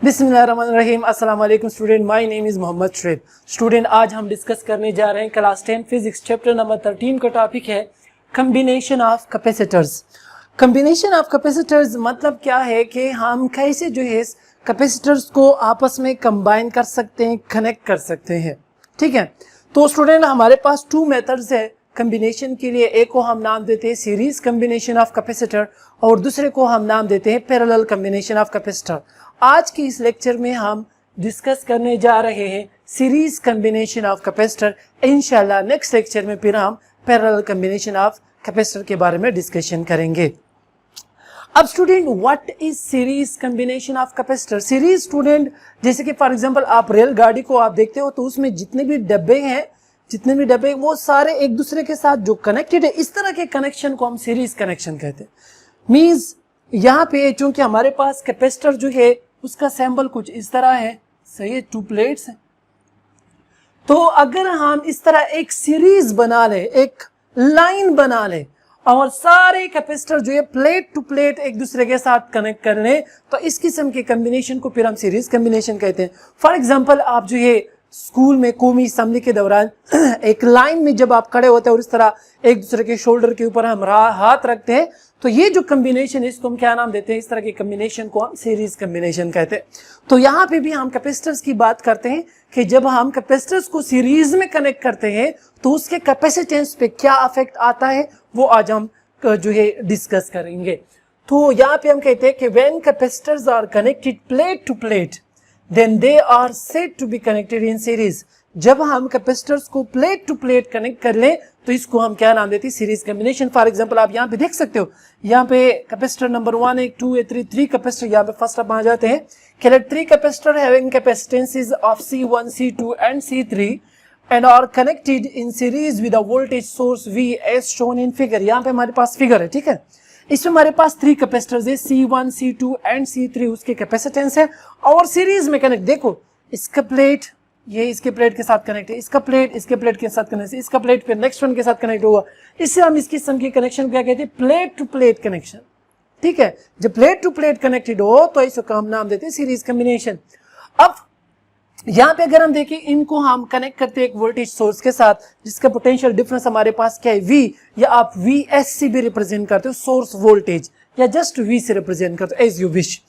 बिस्मिल्लाहिर्रहमानिर्रहीम। अस्सलाम वालेकुम student, my name is Mohammad Shoaib. Student, आज हम डिस्कस करने जा रहे हैं क्लास 10 फिजिक्स चैप्टर नंबर 13 का टॉपिक है combination of capacitors. Combination of capacitors मतलब क्या है कि हम कैसे जो है कैपेसिटर्स को आपस में कंबाइन कर सकते हैं, कनेक्ट कर सकते हैं। ठीक है, तो स्टूडेंट हमारे पास टू मेथड्स है कम्बिनेशन के लिए। एक को हम नाम देते हैं सीरीज कम्बिनेशन ऑफ कैपेसिटर और दूसरे को हम नाम देते हैं पैरेलल कम्बिनेशन ऑफ कैपेसिटर। आज की इस लेक्चर में हम डिस्कस करने जा रहे हैं सीरीज कम्बिनेशन ऑफ कैपेसिटर। इंशाल्लाह नेक्स्ट लेक्चर में फिर हम पैरेलल कम्बिनेशन ऑफ कैपेसिटर के बारे में डिस्कशन करेंगे। अब student, what is series combination of capacitor? Series student, जैसे कि फॉर एग्जांपल आप रेलगाड़ी को आप देखते हो तो उसमें जितने भी डब्बे वो सारे एक दूसरे के साथ जो कनेक्टेड है, इस तरह के कनेक्शन को हम सीरीज कनेक्शन कहते हैं। मींस यहाँ पे चूंकि हमारे पास कैपेसिटर जो है उसका सैंपल कुछ इस तरह है, सही है, टू प्लेट्स है। तो अगर हम इस तरह एक सीरीज बना ले, एक लाइन बना ले और सारे कैपेसिटर जो है प्लेट टू प्लेट एक दूसरे के साथ कनेक्ट कर ले, तो इस किस्म के कम्बिनेशन को फिर हम सीरीज कम्बिनेशन कहते हैं। फॉर एग्जांपल, आप जो है स्कूल में कौमी असेंबली के दौरान एक लाइन में जब आप खड़े होते हैं और इस तरह एक दूसरे के शोल्डर के ऊपर हम हाथ रखते हैं, तो ये जो कम्बिनेशन है इसको हम क्या नाम देते हैं? इस तरह के कम्बिनेशन को हम सीरीज कम्बिनेशन कहते हैं। तो यहाँ पे भी हम कैपेसिटर्स की बात करते हैं कि जब हम कैपेसिटर्स को सीरीज में कनेक्ट करते हैं तो उसके कैपेसिटेंस पे क्या अफेक्ट आता है वो आज हम जो है डिस्कस करेंगे। तो यहाँ पे हम कहते हैं कि when capacitors are connected plate to plate then they are said to be connected in series। जब हम कैपेसिटर्स को प्लेट टू प्लेट कनेक्ट कर लें तो इसको हम क्या नाम देते हैं? Series combination. फॉर एग्जांपल, आप यहाँ पे देख सकते हो, यहाँ पे कैपेसिटर नंबर 1 है, 2 है, 3 कैपेसिटर यहाँ पे फर्स्ट अप आ जाते हैं। कैलेट 3 capacitor having capacitances of C1, C2 and C3 and are connected in series with a voltage source V as shown in figure। यहाँ पे हमारे पास फिगर है, ठीक है। इसमें हमारे पास 3 कैपेसिटर्स है, C1, C2 एंड C3 उसके कैपेसिटेंस है और सीरीज में कनेक्ट। देखो, इसका प्लेट ये इसके प्लेट के साथ कनेक्ट है, इसका प्लेट इसके प्लेट के साथ कनेक्ट है, इसका प्लेट फिर नेक्स्ट वन के साथ कनेक्ट होगा। इससे हम इस किस्म के कनेक्शन क्या कहते हैं? Plate to plate connection. ठीक है, जब प्लेट टू प्लेट कनेक्टेड हो तो इसको हम नाम देते हैं सीरीज कम्बिनेशन। अब यहाँ पे अगर हम देखें, इनको हम कनेक्ट करते हैं एक वोल्टेज सोर्स के साथ जिसका पोटेंशियल डिफरेंस हमारे पास क्या है? V, या आप VS से भी रिप्रेजेंट करते हो, सोर्स वोल्टेज, या जस्ट V से रिप्रेजेंट करते हो, एज यू विश।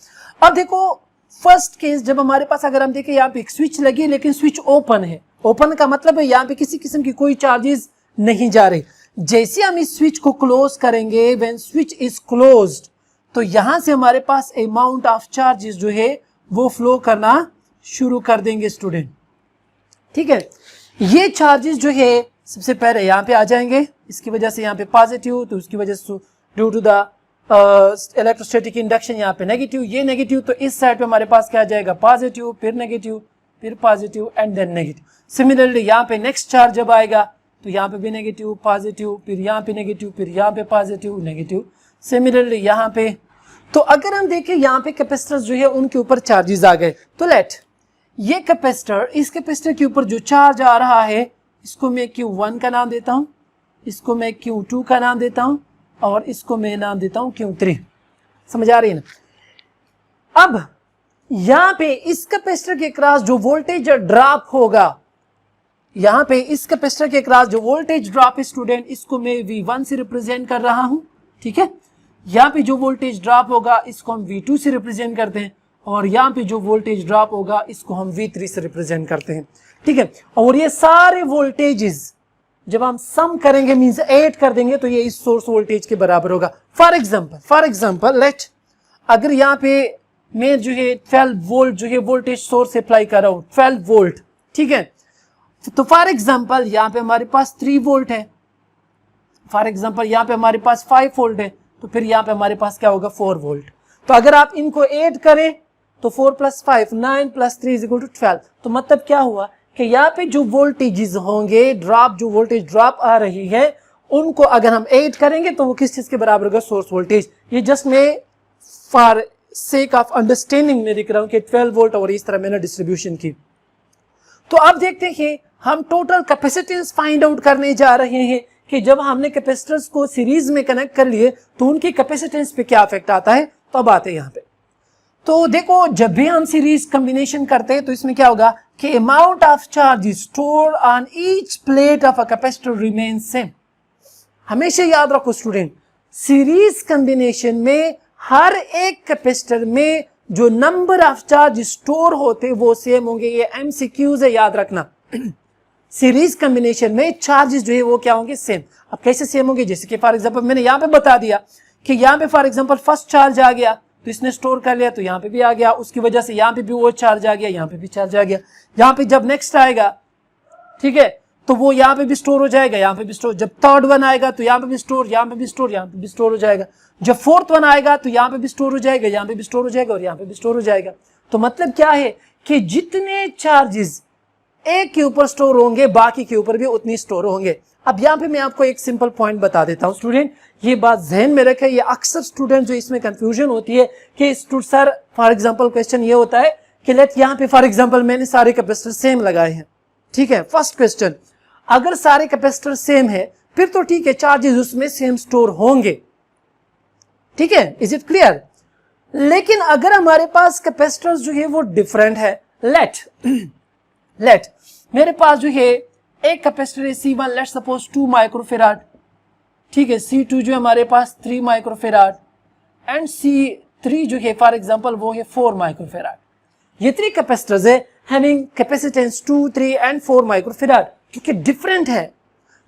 अब देखो, फर्स्ट केस जब हमारे पास अगर हम देखें यहाँ पे एक स्विच लगी है लेकिन स्विच ओपन है। ओपन का मतलब है यहाँ पे किसी किस्म की कोई चार्जेस नहीं जा रही। जैसे हम इस स्विच को क्लोज करेंगे, व्हेन स्विच इज क्लोज्ड, तो यहां से हमारे पास अमाउंट ऑफ चार्जेस जो है वो फ्लो करना शुरू कर देंगे स्टूडेंट। ठीक है, ये चार्जेस जो है सबसे पहले यहाँ पे आ जाएंगे, इसकी वजह से यहाँ पे पॉजिटिव, तो उसकी वजह से due to the electrostatic induction यहाँ पे नेगेटिव, ये नेगेटिव, तो इस साइड पे हमारे पास क्या आ जाएगा? पॉजिटिव, फिर नेगेटिव, फिर positive and then negative. Similarly यहाँ पे नेक्स्ट चार्ज जब आएगा तो यहाँ पे भी नेगेटिव, पॉजिटिव, फिर यहाँ पे नेगेटिव, फिर यहाँ पे पॉजिटिव, नेगेटिव। सिमिलरली यहाँ पे, तो अगर हम देखें यहाँ पे कैपेसिटर्स जो है उनके ऊपर चार्जेस आ गए, तो लेट ये कैपेसिटर, इस कैपेसिटर के ऊपर जो चार्ज आ रहा है इसको मैं Q1 का नाम देता हूं, इसको मैं Q2 का नाम देता हूं और इसको मैं नाम देता हूं Q3। समझ आ रही है ना? अब यहां पे इस कैपेसिटर के क्रॉस जो वोल्टेज ड्रॉप होगा, यहां पे इस कैपेसिटर के क्रॉस जो वोल्टेज ड्रॉप है स्टूडेंट, इसको मैं V1 से रिप्रेजेंट कर रहा हूं। ठीक है, यहाँ पे जो वोल्टेज ड्रॉप होगा इसको हम V2 से रिप्रेजेंट करते हैं और यहाँ पे जो वोल्टेज ड्रॉप होगा इसको हम V3 से रिप्रेजेंट करते हैं। ठीक है, और ये सारे वोल्टेजेस जब हम सम करेंगे, मींस ऐड कर देंगे, तो ये इस सोर्स वोल्टेज के बराबर होगा। फॉर एग्जांपल लेट, अगर यहाँ पे मैं जो है 12 वोल्ट जो है वोल्टेज सोर्स अप्लाई कर रहा हूँ, 12 वोल्ट। ठीक है, तो फॉर एग्जांपल यहाँ पे हमारे पास 3 वोल्ट है, फॉर एग्जांपल यहाँ पे हमारे पास 5 वोल्ट है, तो फिर यहाँ पे हमारे पास क्या होगा? 4 वोल्ट। तो अगर आप इनको ऐड करें तो 4 + 5 9 + 3 = 12। तो मतलब क्या हुआ कि यहाँ पे जो वोल्टेजेस होंगे, ड्रॉप, जो वोल्टेज ड्रॉप आ रही है, उनको अगर हम ऐड करेंगे तो वो किस चीज के बराबर होगा? Source voltage. ये जस्ट मैं फॉर सेक ऑफ अंडरस्टैंडिंग में लिख रहा हूँ कि 12 वोल्ट और इस तरह मैंने डिस्ट्रीब्यूशन की। तो अब देखते हैं, हम टोटल कैपेसिटेंस फाइंड आउट करने जा रहे हैं कि जब हमने कैपेसिटर्स को सीरीज में कनेक्ट कर लिए तो उनकी कैपेसिटेंस पे क्या इफेक्ट आता है। तो अब आते हैं यहाँ पे, तो देखो जब भी हम सीरीज कॉम्बिनेशन करते हैं तो इसमें क्या होगा कि amount of charge store on each plate of a capacitor remain same. हमेशा याद रखो स्टूडेंट, सीरीज कॉम्बिनेशन में हर एक कैपेसिटर में जो नंबर ऑफ चार्ज स्टोर होते वो सेम होंगे। ये एमसीक्यूज है, याद रखना। सीरीज कॉम्बिनेशन में चार्जेस जो है वो क्या होंगे, सेम। अब कैसे सेम होंगे, जैसे कि फॉर एग्जांपल मैंने यहाँ पे बता दिया कि यहाँ पे फॉर एग्जांपल फर्स्ट चार्ज आ गया तो इसने स्टोर कर लिया, तो यहाँ पे भी आ गया, उसकी वजह से यहाँ पे भी वो चार्ज आ गया, यहाँ पे भी चार्ज आ गया। यहाँ पे जब नेक्स्ट आएगा, ठीक है, तो वो यहाँ पे भी स्टोर हो जाएगा, यहाँ पे भी स्टोर। जब थर्ड वन आएगा तो यहाँ पे भी स्टोर, यहाँ पे भी स्टोर, यहाँ पे भी स्टोर हो जाएगा। जब फोर्थ वन आएगा तो यहाँ पे भी स्टोर हो जाएगा, यहाँ पे भी स्टोर हो जाएगा और यहाँ पे भी स्टोर हो जाएगा। तो मतलब क्या है कि जितने चार्जेस एक के ऊपर स्टोर होंगे बाकी के ऊपर भी उतनी स्टोर होंगे। अब यहाँ पे मैं आपको एक सिंपल पॉइंट बता देता हूँ स्टूडेंट, ये बात ध्यान में रखें। ये अक्सर स्टूडेंट जो इसमें कंफ्यूजन होती है कि सर फॉर एग्जांपल क्वेश्चन ये होता है कि लेट यहाँ पे फॉर एग्जांपल मैंने सारे कैपेसिटर सेम लगाए हैं, ठीक है। फर्स्ट क्वेश्चन, अगर सारे कैपेसिटर सेम है फिर तो ठीक है, चार्जेस उसमें सेम स्टोर होंगे, ठीक है, इज इट क्लियर। लेकिन अगर हमारे पास कैपेसिटर्स जो है वो डिफरेंट है, लेट मेरे पास जो है एक कैपेसिटर है C1, लेट सपोज 2 माइक्रोफेराड, ठीक है। C2 जो है हमारे पास 3 माइक्रोफेराड एंड C3 जो है फॉर एग्जांपल वो है 4 माइक्रोफेराड। ये 3 कैपेसिटर्स है हैविंग कैपेसिटेंस 2, 3 एंड 4 माइक्रोफेराड, क्योंकि डिफरेंट है।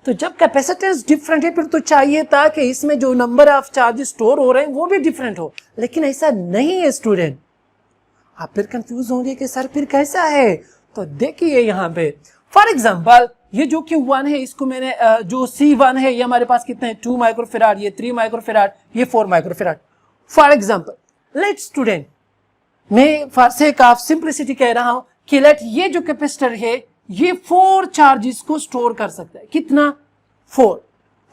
तो जब कैपेसिटेंस डिफरेंट है फिर तो चाहिए था कि इसमें जो नंबर ऑफ चार्जेस स्टोर हो रहे हैं वो भी डिफरेंट हो, लेकिन ऐसा नहीं है स्टूडेंट। आप फिर कंफ्यूज होंगे कि सर फिर कैसा है, तो देखिए यहाँ पे फॉर एग्जांपल ये जो Q1 है इसको मैंने जो C1 है ये हमारे पास कितने हैं 2 माइक्रोफेराड, ये 3 माइक्रोफेराड, ये 4 microfarad. For example let student, मैं फॉर सेक ऑफ सिंप्लिसिटी कह रहा हूं कि लेट ये जो कैपेसिटर है ये 4 चार्जेस को स्टोर कर सकता है। कितना, 4।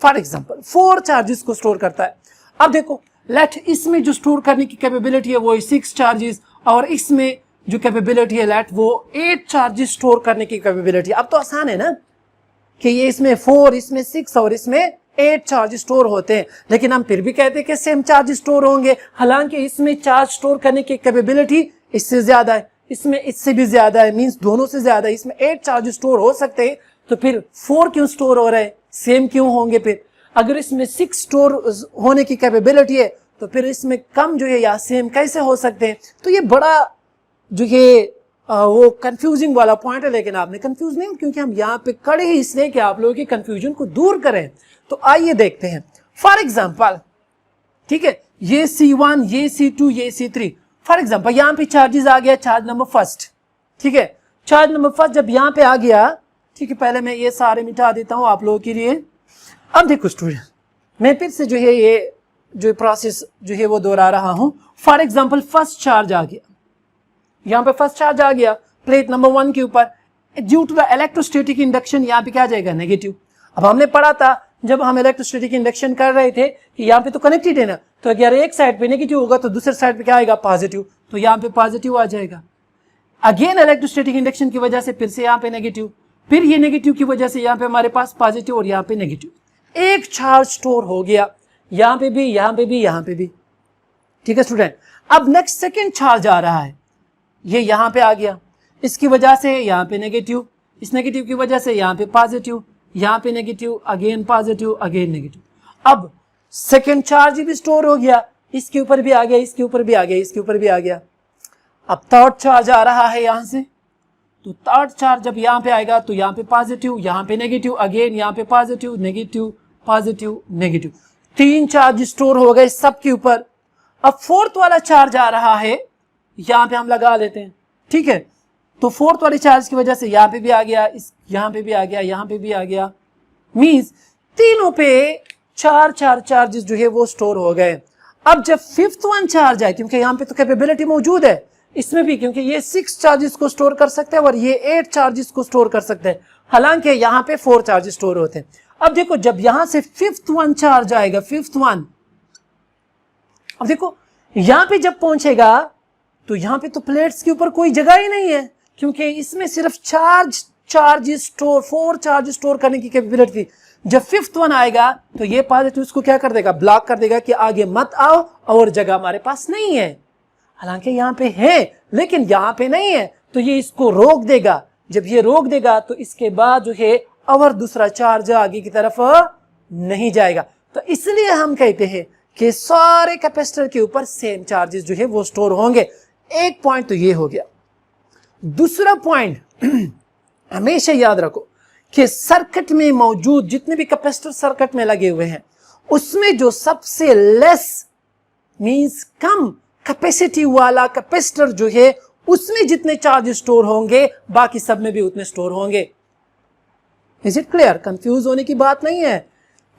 फॉर एग्जांपल 4 चार्जेस को स्टोर करता है। अब देखो लेट इसमें जो स्टोर करने की कैपेबिलिटी है वो 6 चार्जेस और इसमें जो कैपेबिलिटी है लेट वो 8 चार्जेस स्टोर करने की कैपेबिलिटी। अब तो आसान है ना कि ये इसमें 4, इसमें 6 और इसमें 8 चार्ज स्टोर होते हैं, लेकिन हम फिर भी कहते हैं कि सेम चार्ज स्टोर होंगे। हालांकि इसमें चार्ज स्टोर करने की कैपेबिलिटी इससे ज्यादा है, इसमें इससे भी ज्यादा है, मींस दोनों से ज्यादा है। इसमें 8 चार्ज स्टोर हो सकते हैं, तो फिर 4 क्यों स्टोर हो रहे हैं, सेम क्यों होंगे। फिर अगर इसमें 6 स्टोर होने की कैपेबिलिटी है तो फिर इसमें कम जो है या सेम कैसे हो सकते हैं। तो ये बड़ा जो ये वो कंफ्यूजिंग वाला पॉइंट है, लेकिन आपने कंफ्यूज नहीं, क्योंकि हम यहाँ पे खड़े ही इसलिए कि आप लोगों की कंफ्यूजन को दूर करें। तो आइए देखते हैं फॉर एग्जांपल, ठीक है, ये C1, ये C2, ये C3। फॉर एग्जांपल यहाँ पे चार्जेस आ गया, चार्ज नंबर फर्स्ट, ठीक है, चार्ज नंबर फर्स्ट जब यहाँ पे आ गया, ठीक है, पहले मैं ये सारे मिटा देता हूँ आप लोगों के लिए। अब देखो स्टूडेंट, मैं फिर से जो है ये जो प्रोसेस जो है वो दोहरा रहा हूं। फॉर एग्जांपल फर्स्ट चार्ज आ गया, यहाँ पे फर्स्ट चार्ज आ गया प्लेट नंबर 1 के ऊपर, due to the electrostatic induction यहाँ पे क्या आ जाएगा, नेगेटिव। अब हमने पढ़ा था जब हम इलेक्ट्रोस्टैटिक इंडक्शन कर रहे थे कि यहाँ पे तो कनेक्टेड है ना, तो अगर एक साइड पे नेगेटिव होगा तो दूसरे साइड पे क्या आएगा, पॉजिटिव, तो यहाँ पे पॉजिटिव आ जाएगा। अगेन इलेक्ट्रोस्टैटिक इंडक्शन की वजह से फिर से यहाँ पे नेगेटिव, फिर ये नेगेटिव की वजह से यहाँ पे हमारे पास पॉजिटिव और यहाँ पे नेगेटिव। एक चार्ज स्टोर हो गया, यहाँ पे भी, यहाँ पे भी, यहाँ पे भी, ठीक है स्टूडेंट। अब नेक्स्ट सेकेंड चार्ज आ रहा है, ये यहाँ पे आ गया, इसकी वजह से यहाँ पे नेगेटिव, इस नेगेटिव की वजह से यहाँ पे पॉजिटिव, यहाँ पे negative, again positive, again negative. अब सेकेंड चार्ज भी स्टोर हो गया, इसके ऊपर भी आ गया, इसके ऊपर भी आ गया, इसके ऊपर भी आ गया। अब थर्ड चार्ज आ रहा है यहाँ से, तो थर्ड चार्ज जब यहाँ पे आएगा तो यहाँ पे पॉजिटिव, यहाँ पे नेगेटिव, अगेन यहाँ पे positive, negative, positive, negative. 3 charge store हो गए सबके ऊपर। अब फोर्थ वाला चार्ज आ रहा है, यहाँ पे हम लगा लेते हैं, ठीक है, तो फोर्थ वाले चार्ज की वजह से यहाँ पे भी आ गया, इस यहाँ पे भी आ गया, यहाँ पे भी आ गया, मींस तीनों पे 4 चार्जेस जो है वो स्टोर हो गए। अब जब फिफ्थ वन चार्ज आए, क्योंकि यहाँ पे तो कैपेबिलिटी मौजूद है इसमें भी, क्योंकि ये 6 चार्जेस को स्टोर कर सकते हैं और ये 8 चार्जेस को स्टोर कर सकते हैं, हालांकि यहाँ पे 4 चार्जेस स्टोर होते हैं। अब देखो जब यहां से फिफ्थ वन चार्ज आएगा, फिफ्थ वन, अब देखो यहां पे जब पहुंचेगा तो यहां पे तो प्लेट्स के ऊपर कोई जगह ही नहीं है, क्योंकि इसमें सिर्फ 4 चार्ज स्टोर करने की कैपेबिलिटी थी। जब फिफ्थ वन आएगा तो ये पॉजिटिव इसको क्या कर देगा, ब्लॉक कर देगा कि आगे मत आओ और जगह हमारे पास नहीं है। हालांकि यहाँ पे है लेकिन यहाँ पे नहीं है, तो ये इसको रोक देगा। जब ये रोक देगा तो इसके बाद जो है और दूसरा चार्ज आगे की तरफ नहीं जाएगा। तो इसलिए हम कहते हैं कि सारे कैपेसिटर के ऊपर सेम चार्जेस जो है वो स्टोर होंगे। एक पॉइंट तो ये हो गया। दूसरा पॉइंट हमेशा याद रखो कि सर्किट में मौजूद जितने भी कैपेसिटर सर्किट में लगे हुए हैं उसमें जो सबसे लेस मींस कम कैपेसिटी वाला कैपेसिटर जो है उसमें जितने चार्ज स्टोर होंगे बाकी सब में भी उतने स्टोर होंगे। Is it clear? कंफ्यूज होने की बात नहीं है।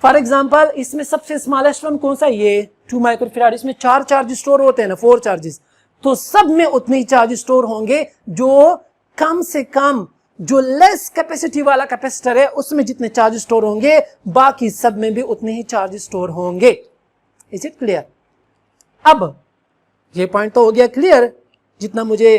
फॉर एग्जांपल इसमें सबसे स्मॉलेस्ट वन कौन सा, ये 2 माइक्रोफैराड, इसमें 4 चार्ज स्टोर होते हैं ना, 4 चार्जेस, तो सब में उतने ही चार्ज स्टोर होंगे। जो कम से कम जो लेस कैपेसिटी वाला कैपेसिटर है उसमें जितने चार्ज स्टोर होंगे बाकी सब में भी उतने ही चार्ज स्टोर होंगे। Is it clear? अब ये पॉइंट तो हो गया क्लियर, जितना मुझे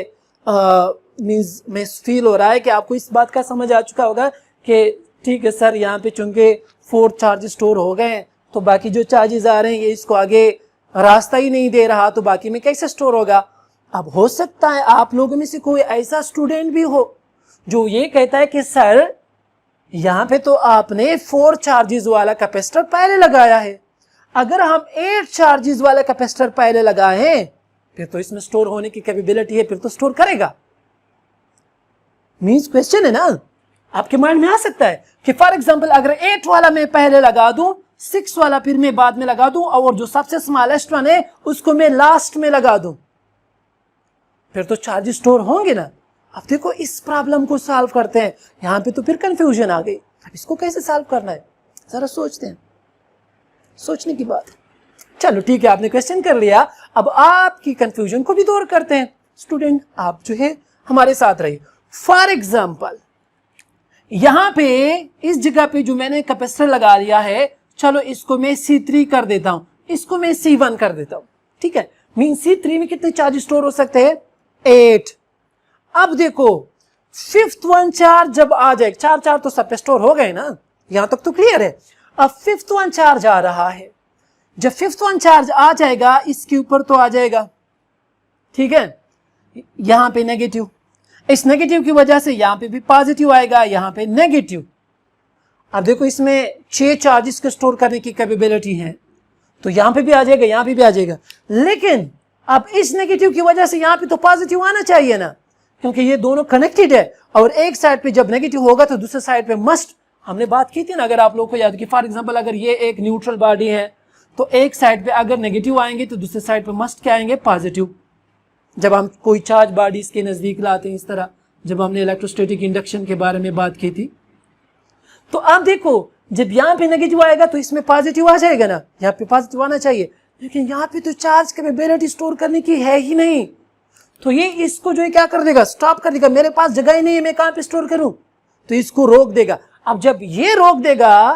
मींस में फील हो रहा है कि आपको इस बात का समझ आ चुका होगा कि ठीक है सर, यहाँ पे चूंकि 4 चार्ज स्टोर हो गए हैं तो बाकी जो चार्जेस आ रहे हैं ये इसको आगे रास्ता ही नहीं दे रहा, तो बाकी में कैसे स्टोर होगा। अब हो सकता है आप लोगों में से कोई ऐसा स्टूडेंट भी हो जो ये कहता है कि सर यहाँ पे तो आपने 4 चार्जेस वाला कैपेसिटर पहले लगाया है, अगर हम 8 चार्जेस वाला कैपेसिटर पहले लगाए हैं फिर तो इसमें स्टोर होने की कैपेबिलिटी है, फिर तो स्टोर करेगा। मींस क्वेश्चन है ना, आपके माइंड में आ सकता है कि फॉर एग्जांपल अगर 8 वाला मैं पहले लगा दूं, 6 वाला फिर मैं बाद में लगा दूं और जो सबसे स्मॉलेस्ट वन है उसको मैं लास्ट में लगा दूं, फिर तो चार्ज स्टोर होंगे ना। अब देखो इस प्रॉब्लम को सॉल्व करते हैं, यहां पे तो फिर कंफ्यूजन आ गई। अब इसको कैसे सॉल्व करना है जरा सोचते हैं, सोचने की बात है। चलो ठीक है, आपने क्वेश्चन कर लिया, अब आपकी कंफ्यूजन को भी दूर करते हैं। स्टूडेंट आप जो है हमारे साथ रहिए। फॉर एग्जाम्पल यहां पे इस जगह पे जो मैंने कैपेसिटर लगा लिया है, चलो इसको मैं C3 कर देता हूं, इसको मैं C1 कर देता हूं, ठीक है। मीन C3 में कितने चार्ज स्टोर हो सकते हैं? 8। अब देखो 5th वन चार्ज जब आ जाए, 4 चार्ज तो सब पे स्टोर हो गए ना, यहां तक तो क्लियर है। अब 5th वन चार्ज आ रहा है, जब 5th वन चार्ज आ जाएगा इसके ऊपर तो आ जाएगा, ठीक है, यहां पे नेगेटिव, इस नेगेटिव की वजह से यहां पे भी पॉजिटिव आएगा, यहां पे नेगेटिव। अब देखो इसमें 6 चार्जेस को स्टोर करने की कैपेबिलिटी है, तो यहां पे भी आ जाएगा, यहां पे भी आ जाएगा। लेकिन अब इस नेगेटिव की वजह से यहां पे तो पॉजिटिव आना चाहिए ना, क्योंकि ये दोनों कनेक्टेड है और एक साइड पे जब नेगेटिव होगा तो दूसरे साइड पे मस्ट, हमने बात की थी ना, अगर आप लोगों को याद कि फॉर एग्जांपल अगर ये एक न्यूट्रल बॉडी है तो एक साइड पे अगर नेगेटिव आएंगे तो दूसरे साइड पे मस्ट क्या आएंगे? पॉजिटिव। जब हम कोई चार्ज बॉडीज के नजदीक लाते हैं, इस तरह जब हमने इलेक्ट्रोस्टैटिक इंडक्शन के बारे में बात की थी, तो आप देखो जब यहाँ पे नेगेटिव आएगा तो इसमें पॉजिटिव आ जाएगा ना, यहाँ पे पॉजिटिव आना चाहिए, लेकिन यहाँ पे तो चार्ज कैपेबिलिटी स्टोर करने की है ही नहीं, तो ये इसको जो है क्या कर देगा? स्टॉप कर देगा। मेरे पास जगह ही नहीं है, मैं कहां पे स्टोर करूं, तो इसको रोक देगा। अब जब ये रोक देगा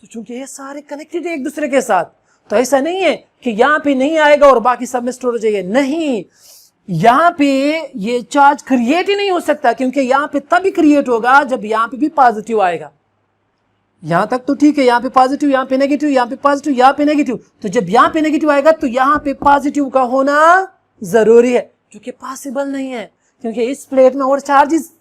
तो चूंकि ये सारे कनेक्टेड है एक दूसरे के साथ, तो ऐसा नहीं है कि यहां पे नहीं आएगा और बाकी सब में स्टोर हो जाएगा, नहीं, यहां पे ये चार्ज क्रिएट ही नहीं हो सकता, क्योंकि यहां पे तभी क्रिएट होगा जब यहां पे भी पॉजिटिव आएगा। यहां तक तो ठीक है, यहां पे पॉजिटिव, यहां पे नेगेटिव, यहां पे पॉजिटिव, यहां पे नेगेटिव, तो जब यहां पे नेगेटिव आएगा तो यहां पे पॉजिटिव का होना जरूरी है, जो कि पॉसिबल नहीं है, क्योंकि इस प्लेट में और चार्जेस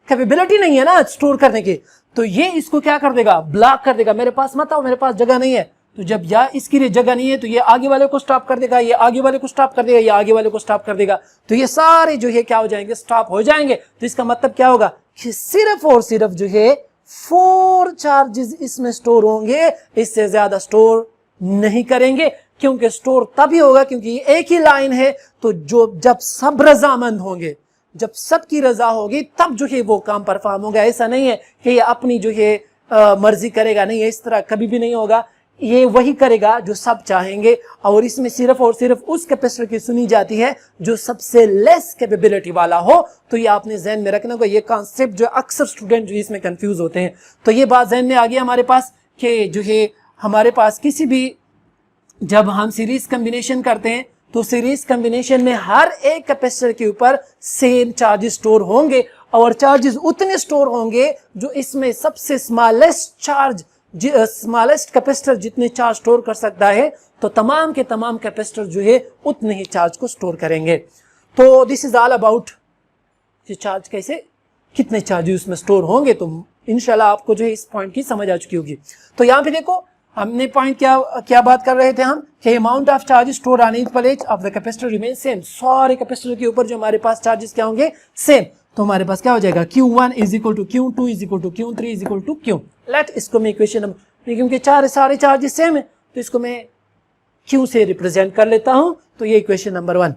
कैपेबिलिटी नहीं है ना स्टोर करने की, तो ये इसको क्या कर देगा? ब्लॉक कर देगा, मेरे पास मत आओ, मेरे पास जगह नहीं है। तो जब या इसके लिए जगह नहीं है तो ये आगे वाले को स्टॉप कर देगा, ये आगे वाले को स्टॉप कर देगा, ये आगे वाले को स्टॉप कर देगा, तो ये सारे जो है क्या हो जाएंगे? स्टॉप हो जाएंगे। तो इसका मतलब क्या होगा कि सिर्फ और सिर्फ जो है 4 चार्जेस इसमें स्टोर होंगे, इससे ज्यादा स्टोर नहीं करेंगे, क्योंकि स्टोर तभी होगा क्योंकि ये एक ही लाइन है, तो जो जब सब रजामंद होंगे, जब सबकी रजा होगी तब जो है वो काम परफॉर्म होगा। ऐसा नहीं है कि ये अपनी जो है मर्जी करेगा, नहीं, इस तरह कभी भी नहीं होगा, ये वही करेगा जो सब चाहेंगे, और इसमें सिर्फ और सिर्फ उस कैपेसिटर की सुनी जाती है जो सबसे लेस कैपेबिलिटी वाला हो। तो ये आपने ध्यान में रखना होगा, ये कॉन्सेप्ट जो अक्सर स्टूडेंट जो इसमें कंफ्यूज होते हैं, तो ये बात ध्यान में आ गई हमारे पास कि जो है हमारे पास किसी भी जब हम सीरीज कॉम्बिनेशन करते हैं तो सीरीज कॉम्बिनेशन में हर एक कैपेसिटर के ऊपर सेम चार्जेस स्टोर होंगे, और चार्जेस उतने स्टोर होंगे जो इसमें सबसे स्मॉलेस्ट चार्ज, स्मॉलेस्ट कैपेसिटर जितने चार्ज स्टोर कर सकता है, तो तमाम के तमाम कैपेसिटर जो है उतने ही चार्ज को स्टोर करेंगे। तो दिस इज ऑल अबाउट ये चार्ज कैसे, कितने चार्जेस उसमें स्टोर होंगे। तो इंशाल्लाह आपको जो है इस पॉइंट की समझ आ चुकी होगी। तो यहाँ पे देखो हमने पॉइंट क्या बात कर रहे थे हम कि amount of charges store on each plate of the capacitor remain same. सारे कैपेसिटर के ऊपर जो हमारे पास चार्जेस क्या होंगे, सेम। तो हमारे पास क्या हो जाएगा, Q1 is equal to Q2 is equal to Q3 is equal to Q। Let इसको मैं इक्वेशन नंबर, क्योंकि सारे चार्जेस सेम है तो इसको मैं Q से रिप्रेजेंट कर लेता हूं। तो ये इक्वेशन नंबर 1।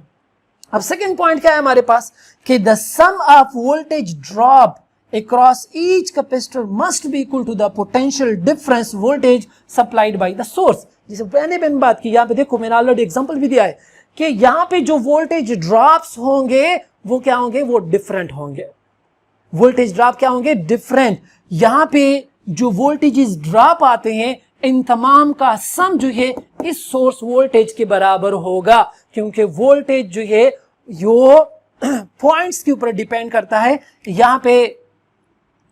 अब सेकंड पॉइंट क्या है हमारे पास कि the sum of voltage drop across each capacitor must be equal to the potential difference voltage supplied by the source। जिसे मैंने बात की, यहाँ पे देखो मैंने ऑलरेडी एग्जांपल भी दिया है कि यहाँ पे जो वोल्टेज ड्रॉप्स होंगे वो क्या होंगे, वो डिफरेंट होंगे। वोल्टेज ड्रॉप क्या होंगे, डिफरेंट। यहाँ पे जो वोल्टेजेस ड्रॉप आते हैं इन तमाम का सम जो है इस सोर्स वोल्टेज के बराबर होगा, क्योंकि वोल्टेज जो है यो पॉइंट्स के ऊपर डिपेंड करता है। यहाँ पे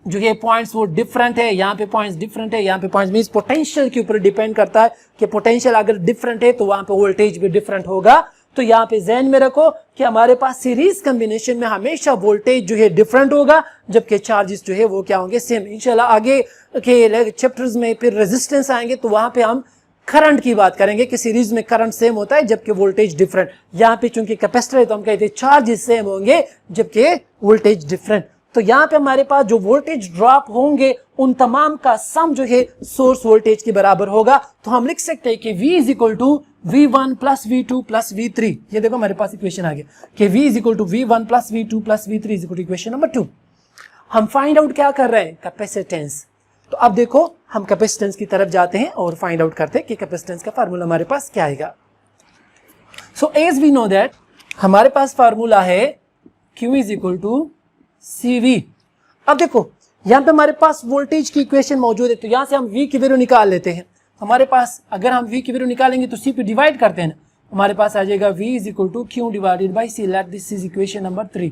जो ये पॉइंट्स वो डिफरेंट है, यहाँ पे पॉइंट्स डिफरेंट है, यहाँ पे पॉइंट्स मींस पोटेंशियल के ऊपर डिपेंड करता है कि पोटेंशियल अगर डिफरेंट है तो वहां पे वोल्टेज भी डिफरेंट होगा। तो यहाँ पे ध्यान में रखो कि हमारे पास सीरीज कॉम्बिनेशन में हमेशा वोल्टेज जो है डिफरेंट होगा, जबकि चार्जेस जो है वो क्या होंगे, सेम। इंशाल्लाह आगे के चैप्टर्स में फिर रेजिस्टेंस आएंगे तो वहां पे हम करंट की बात करेंगे कि सीरीज में करंट सेम होता है जबकि वोल्टेज डिफरेंट। यहाँ पे चूंकि कैपेसिटर है तो हम कहते हैं चार्जेस सेम होंगे जबकि वोल्टेज डिफरेंट। तो यहाँ पे हमारे पास जो वोल्टेज ड्रॉप होंगे उन तमाम का सम जो है सोर्स वोल्टेज के बराबर होगा। तो हम लिख सकते हैं कि V is equal to V1 plus V2 plus V3। ये देखो हमारे पास इक्वेशन आ गया कि V is equal to V1 plus V2 plus V3 is equal to equation number 2। हम फाइंड आउट क्या कर रहे हैं, कैपेसिटेंस। तो अब देखो हम कैपेसिटेंस की तरफ जाते हैं और फाइंड आउट करते हैं कि कैपेसिटेंस का फार्मूला हमारे पास क्या आएगा। So as we know that हमारे पास फार्मूला है Q is equal to CV। अब देखो यहां पे हमारे पास वोल्टेज की इक्वेशन मौजूद है, तो यहां से हम V की वैल्यू निकाल लेते हैं। हमारे पास अगर हम V की वैल्यू निकालेंगे तो C पे डिवाइड करते हैं, हमारे पास आ जाएगा V is equal to Q divided by C। Let this is equation number 3।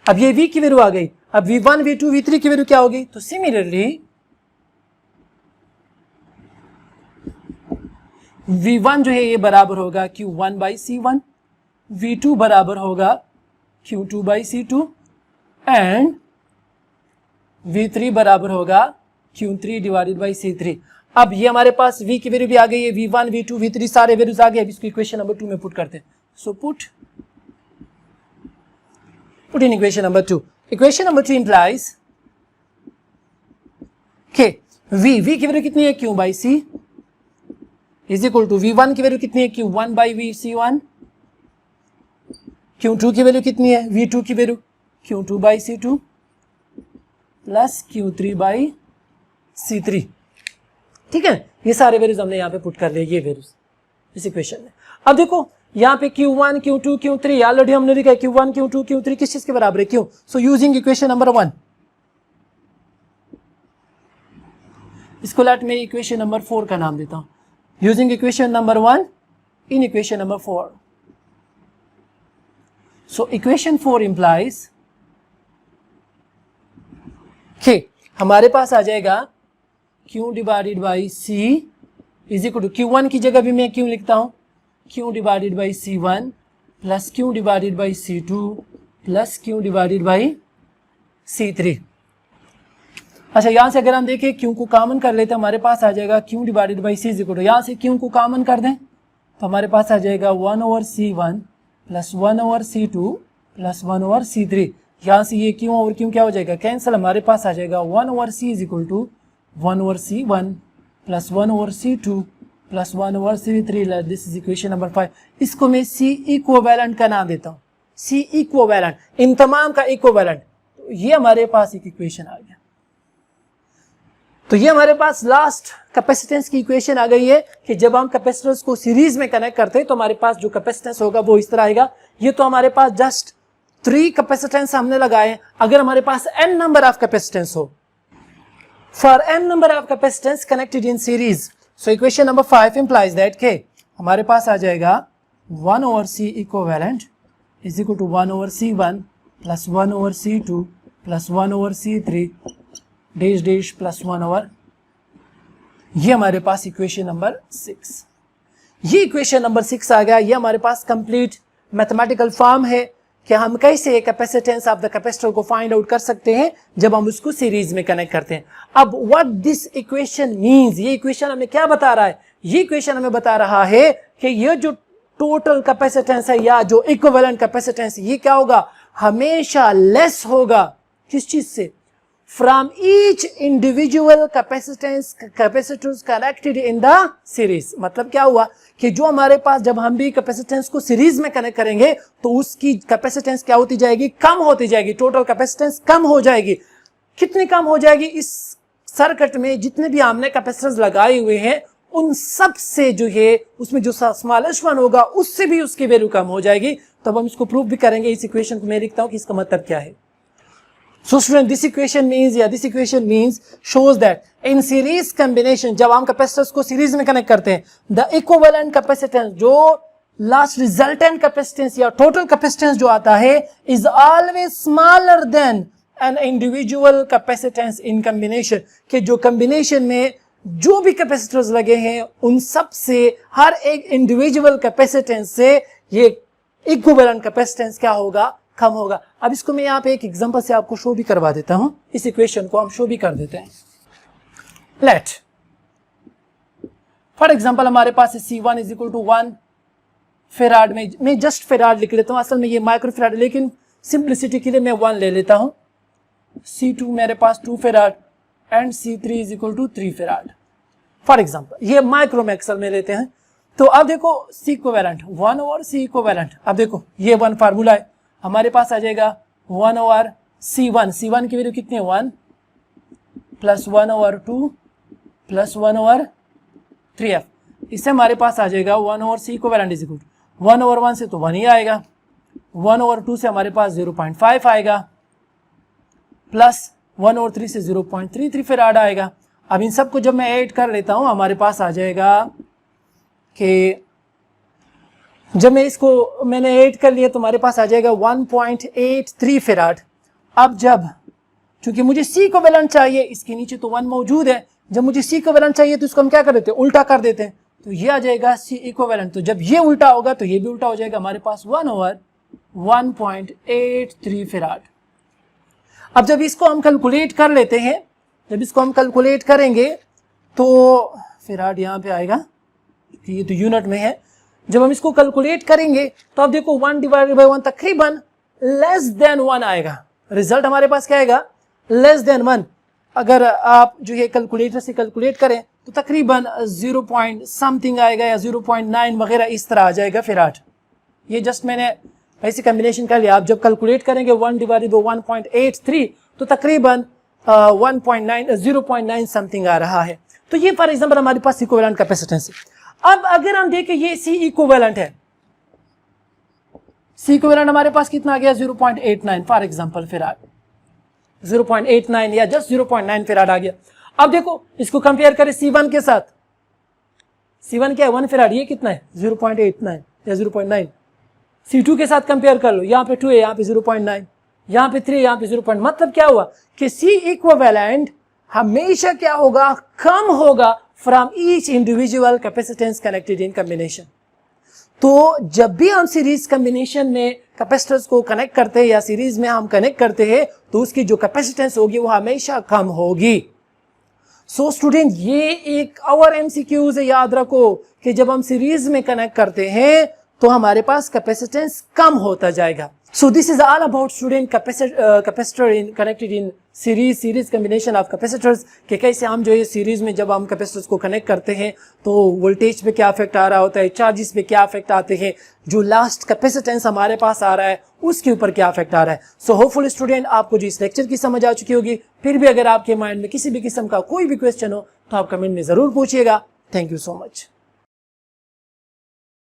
अब ये V की वैल्यू आ गई। अब V1 V2 V3 की वैल्यू क्या होगी, तो सिमिलरली V1 जो है ये बराबर होगा Q1 बाई C1, V2 बराबर होगा Q2 by C2 and V3 बराबर होगा Q3 डिवाइडेड बाई C3। अब ये हमारे पास V की वैल्यू भी आ गई है, V1 V2 V3 सारे वैल्यूज आ गए। अब इसको इक्वेशन नंबर 2 में पुट करते हैं। So put in equation number 2। Equation number 2 implies के V की वैल्यू कितनी है, Q by C is equal to V1 की वैल्यू कितनी है, Q1 बाई VC1। Q2 की वैल्यू कितनी है, V2 की value Q2 by C2 plus Q3 by C3। ठीक है, ये सारे वैल्यूज हमने यहाँ पे पुट कर लिए, ये वैल्यूज इस इक्वेशन में। अब देखो यहाँ पे Q1 Q2 Q3 ऑलरेडी हमने लिखा है Q1 Q2 Q3 किस चीज के बराबर है, क्यों। सो यूजिंग इक्वेशन नंबर 1 इसको लेट मैं इक्वेशन नंबर 4 का नाम देता हूं। यूजिंग इक्वेशन नंबर 1 इन equation number 4। So equation 4 implies कि हमारे पास आ जाएगा Q divided by C is equal to Q1 की जगह भी मैं क्यों लिखता हूं, Q divided by C1 plus Q divided by C2 plus Q divided by C3। अच्छा यहां से अगर हम देखें Q को कॉमन कर लेते हैं, हमारे पास आ जाएगा Q divided by C is equal to, यहां से Q को कॉमन कर दें तो हमारे पास आ जाएगा 1 over C1 plus 1 over C2 plus 1 over C3। यहां से ये Q ओवर Q क्या हो जाएगा, कैंसिल। हमारे पास आ जाएगा 1 over C is equal to 1 over C1 plus 1 over C2 plus 1 over C3। This is equation number 5। इसको मैं C इक्विवेलेंट का नाम देता हूं, C इक्विवेलेंट, इन तमाम का इक्विवेलेंट। तो ये हमारे पास एक इक्वेशन आ गया। तो ये हमारे पास लास्ट कैपेसिटेंस की इक्वेशन आ गई है कि जब हम कैपेसिटर्स को सीरीज में कनेक्ट करते हैं तो हमारे पास जो कैपेसिटेंस होगा वो इस तरह आएगा। ये तो हमारे पास जस्ट 3 कैपेसिटेंस हमने लगाए। अगर हमारे पास n नंबर ऑफ कैपेसिटेंस हो, for n number of capacitance connected in series, so equation number 5 implies that के हमारे पास आ जाएगा 1 over C equivalent is equal to 1 over C1 plus 1 over C2 plus 1 over C3 dash dash plus 1 over. ये हमारे पास equation number 6, ये equation number 6 आ गया। ये हमारे पास कंप्लीट मैथमेटिकल फॉर्म है कि हम कैसे कैपेसिटेंस ऑफ द कैपेसिटर को फाइंड आउट कर सकते हैं जब हम उसको सीरीज में कनेक्ट करते हैं। अब व्हाट दिस इक्वेशन मींस, ये इक्वेशन हमें क्या बता रहा है? ये इक्वेशन हमें बता रहा है कि ये जो टोटल कैपेसिटेंस है या जो इक्विवेलेंट कैपेसिटेंस, ये क्या होगा? हमेशा लेस होगा। किस चीज से? From each individual capacitors connected in the series. मतलब क्या हुआ कि जो हमारे पास, जब हम भी कैपेसिटेंस को सीरीज में कनेक्ट करेंगे तो उसकी कैपेसिटेंस क्या होती जाएगी? कम होती जाएगी। टोटल कैपेसिटेंस कम हो जाएगी। कितनी कम हो जाएगी? इस सर्किट में जितने भी हमने कैपेसिटर्स लगाए हुए हैं उन सब से जो है उसमें जो स्मॉलेस्ट वन होगा उससे भी उसकी वैल्यू कम हो जाएगी। तब हम इसको प्रूव भी करेंगे। इस इक्वेशन को मैं लिखता हूं कि इसका मतलब क्या है। So student, this equation means shows that in series combination, जब हम कैपेसिटर्स को सीरीज में कनेक्ट करते हैं, the equivalent capacitance, जो लास्ट रिजल्टेंट कैपेसिटेंस या टोटल कैपेसिटेंस जो आता है, is always smaller than an individual capacitance in combination, कि जो कॉम्बिनेशन में जो भी कैपेसिटर्स लगे हैं उन सब से, हर एक इंडिविजुअल कैपेसिटेंस से ये इक्विवेलेंट कैपेसिटेंस क्या होगा? कम होगा। अब इसको मैं यहाँ पे एक एग्जांपल से आपको शो भी करवा देता हूं। इस इक्वेशन को हम शो भी कर देते हैं। लेट फॉर एग्जांपल हमारे पास है C1 is equal to 1 farad में, मैं जस्ट फेराड लिख लेता हूं, असल में ये माइक्रो फेराड, लेकिन सिंप्लिसिटी के लिए मैं 1 ले लेता हूं। C2 मेरे पास 2 farad and C3 is equal to 3 farad for example. ये माइक्रो में एक्सल में लेते हैं। तो अब देखो C equivalent 1 over C equivalent, अब देखो ये 1 फार्मूला है, हमारे पास आ जाएगा 1 ओवर C1 की वैल्यू कितनी है? 1 plus 1 over 2 plus 1 over 3f। इससे हमारे पास आ जाएगा 1 over C equivalent is equal to 1 over 1 से तो 1 ही आएगा, 1 ओवर 2 से हमारे पास 0.5 आएगा, प्लस 1 ओवर 3 से 0.33 फेराड आएगा। अब इन सबको जब मैं ऐड कर लेता हूं हमारे पास आ जाएगा कि जब मैं इसको मैंने ऐड कर लिया तो हमारे पास आ जाएगा 1.83 फेराड। अब जब चूंकि मुझे C इक्विवेलेंट चाहिए, इसके नीचे तो 1 मौजूद है, जब मुझे C इक्विवेलेंट चाहिए तो इसको हम क्या कर देते हैं? उल्टा कर देते हैं। तो ये आ जाएगा C इक्विवेलेंट। तो जब ये उल्टा होगा तो ये भी उल्टा हो जाएगा, हमारे पास 1 ओवर 1.83 फेराड। अब जब इसको हम कैलकुलेट कर लेते हैं, जब इसको हम कैलकुलेट करेंगे तो फेराड यहाँ पे आएगा, ये तो यूनिट में है। जब हम इसको कैलकुलेट करेंगे तो अब देखो 1 डिवाइडेड बाय 1 तकरीबन लेस देन 1 आएगा। रिजल्ट हमारे पास क्या आएगा? Less than 1। अगर आप जो है कैलकुलेटर से कैलकुलेट करें तो तकरीबन 0 पॉइंट समथिंग आएगा या 0.9 वगैरह इस तरह आ जाएगा फेराड। ये जस्ट मैंने ऐसे कॉम्बिनेशन कर लिया। आप जब कैलकुलेट करेंगे 1 डिवाइडेड बाय 1.83 तो तकरीबन 0.9 समथिंग आ रहा है। तो ये फॉर एग्जांपल हमारे पास इक्विवेलेंट कैपेसिटेंस है। अब अगर हम देखें ये C इक्विवेलेंट है, C इक्विवेलेंट हमारे पास कितना आ गया? 0.89 फॉर एग्जांपल फेराड, 0.89 या जस्ट 0.9 फेराड आ गया। अब देखो इसको कंपेयर करें C1 के साथ। C1 क्या है? 1 फेराड। ये कितना है? 0.89 या 0.9। C2 के साथ कंपेयर कर लो, यहाँ पे 2 है, यहाँ पे 0.9, यहाँ पे 3, यहाँ पे 0. मतलब क्या हुआ कि C इक्विवेलेंट हमेशा क्या होगा? कम होगा from each individual capacitance connected in combination. तो जब भी हम सीरीज कॉम्बिनेशन में कैपेसिटर्स को कनेक्ट करते हैं या सीरीज में हम कनेक्ट करते हैं तो उसकी जो कैपेसिटेंस होगी वो हमेशा कम होगी। सो स्टूडेंट, ये एक और एमसीक्यूज है, याद रखो कि जब हम सीरीज में कनेक्ट करते हैं तो हमारे पास कैपेसिटेंस कम होता जाएगा। So this is all about student capacitor in connected in series combination of capacitors, कि कैसे हम जो है सीरीज में जब हम कैपेसिटर्स को कनेक्ट करते हैं तो वोल्टेज पे क्या इफेक्ट आ रहा होता है, चार्जेस पे क्या इफेक्ट आते हैं, जो लास्ट कैपेसिटेंस हमारे पास आ रहा है उसके ऊपर क्या इफेक्ट आ रहा है। सो होपफुल स्टूडेंट आपको जो इस लेक्चर की समझ आ चुकी होगी। फिर भी अगर आपके माइंड में किसी भी किस्म का कोई भी क्वेश्चन हो तो आप कमेंट में जरूर पूछिएगा। Thank you so much.